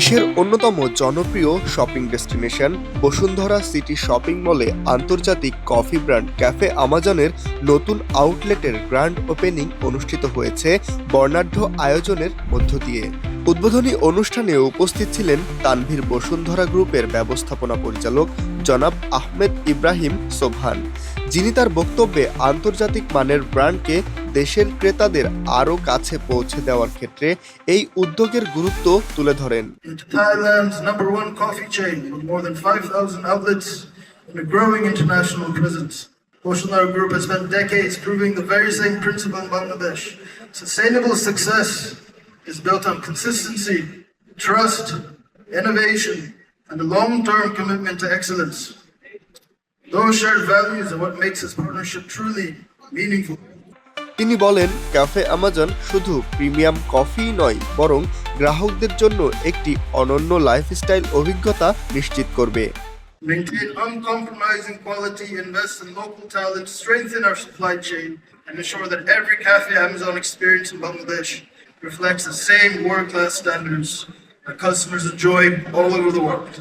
দেশের অন্যতম জনপ্রিয় shopping destination Bashundhara city shopping মলে আন্তর্জাতিক কফি ব্র্যান্ড ক্যাফে আমাজনের নতুন আউটলেটের গ্র্যান্ড ওপেনিং অনুষ্ঠিত হয়েছে বর্ণাঢ্য আয়োজনের মধ্য দিয়ে। উদ্বোধনী অনুষ্ঠানে উপস্থিত ছিলেন তানভীর বসুন্ধরা গ্রুপের ব্যবস্থাপনা পরিচালক জনাব আহমেদ ইব্রাহিম সোবহান, যিনি তার বক্তব্যে আন্তর্জাতিক মানের ব্র্যান্ডকে দেশের ক্রেতাদের আরও কাছে পৌঁছে দেওয়ার ক্ষেত্রে এই উদ্যোগের গুরুত্ব তুলে ধরেন। Thailand's #1 coffee chain with more than 5,000 outlets and a growing international presence. Bosundhara Group has spent decades proving the very same principle in Bangladesh. Sustainable success is built on consistency, trust, innovation, and a long-term commitment to excellence. Those shared values are what makes this partnership truly meaningful. তিনি বলেন, cafe Amazon শুধু premium coffee নয়, বরং গ্রাহকদের জন্য একটি অনন্য lifestyle অভিজ্ঞতা নিশ্চিত করবে। Maintain uncompromising quality, invest in local talent, strengthen our supply chain, and ensure that every Cafe Amazon experience in Bangladesh reflects the same world-class standards that customers enjoy all over the world.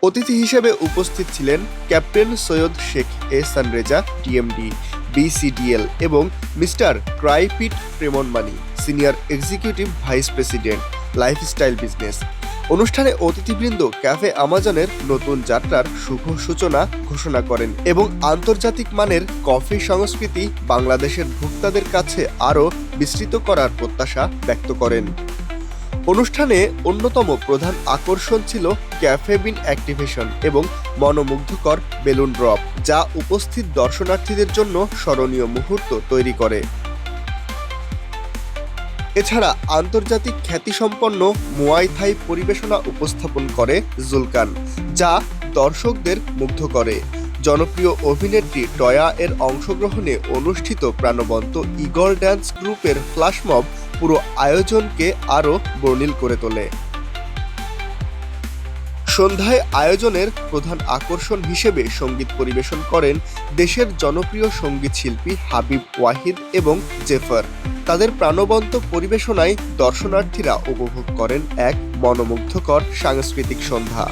অতিথি হিসেবে উপস্থিত ছিলেন captain Syed Sheikh Ehsan Reza, TMD, BCDL এবং mister ক্রাইপিট প্রেমনমানি, senior executive vice president, lifestyle business. অনুষ্ঠানে অতিথিবৃন্দ cafe আমাজনের নতুন যাত্রার শুভ সূচনা ঘোষণা করেন এবং আন্তর্জাতিক মানের কফি সংস্কৃতি বাংলাদেশের ভোক্তাদের কাছে আরও বিস্তৃত করার প্রত্যাশা ব্যক্ত করেন। অনুষ্ঠানে অন্যতম প্রধান আকর্ষণ ছিল ক্যাফে বিন অ্যাক্টিভেশন এবং মনোমুগ্ধকর বেলুন ড্রপ, যা উপস্থিত দর্শনার্থীদের জন্য স্মরণীয় মুহূর্ত তৈরি করে। এছাড়া আন্তর্জাতিক খ্যাতিসম্পন্ন মুয়াই থাই পরিবেশনা উপস্থাপন করে জুলকান, যা দর্শকদের মুগ্ধ করে। জনপ্রিয় অভিনেত্রী টয়া এর অংশগ্রহণে অনুষ্ঠিত প্রাণবন্ত ইগল ড্যান্স গ্রুপের ফ্ল্যাশমব পুরো আয়োজনকে আরও বর্ণিল করে তোলে। সন্ধ্যায় আয়োজনের প্রধান আকর্ষণ হিসেবে সঙ্গীত পরিবেশন করেন দেশের জনপ্রিয় সঙ্গীত শিল্পী হাবিব ওয়াহিদ এবং জেফার। তাদের প্রাণবন্ত পরিবেশনায় দর্শনার্থীরা উপভোগ করেন এক মনোমুগ্ধকর সাংস্কৃতিক সন্ধ্যা।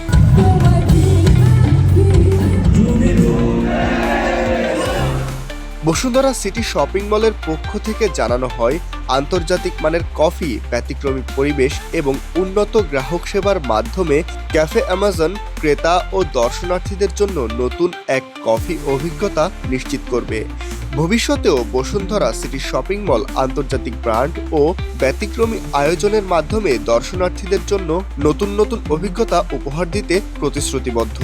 বসুন্ধরা সিটি শপিং মলের পক্ষ থেকে জানানো হয়, আন্তর্জাতিক মানের কফি, ব্যতিক্রমী পরিবেশ এবং উন্নত গ্রাহক সেবার মাধ্যমে ক্যাফে আমাজন ক্রেতা ও দর্শনার্থীদের জন্য নতুন এক কফি অভিজ্ঞতা নিশ্চিত করবে। ভবিষ্যতেও বসুন্ধরা সিটি শপিং মল আন্তর্জাতিক ব্র্যান্ড ও ব্যতিক্রমী আয়োজনের মাধ্যমে দর্শনার্থীদের জন্য নতুন নতুন অভিজ্ঞতা উপহার দিতে প্রতিশ্রুতিবদ্ধ।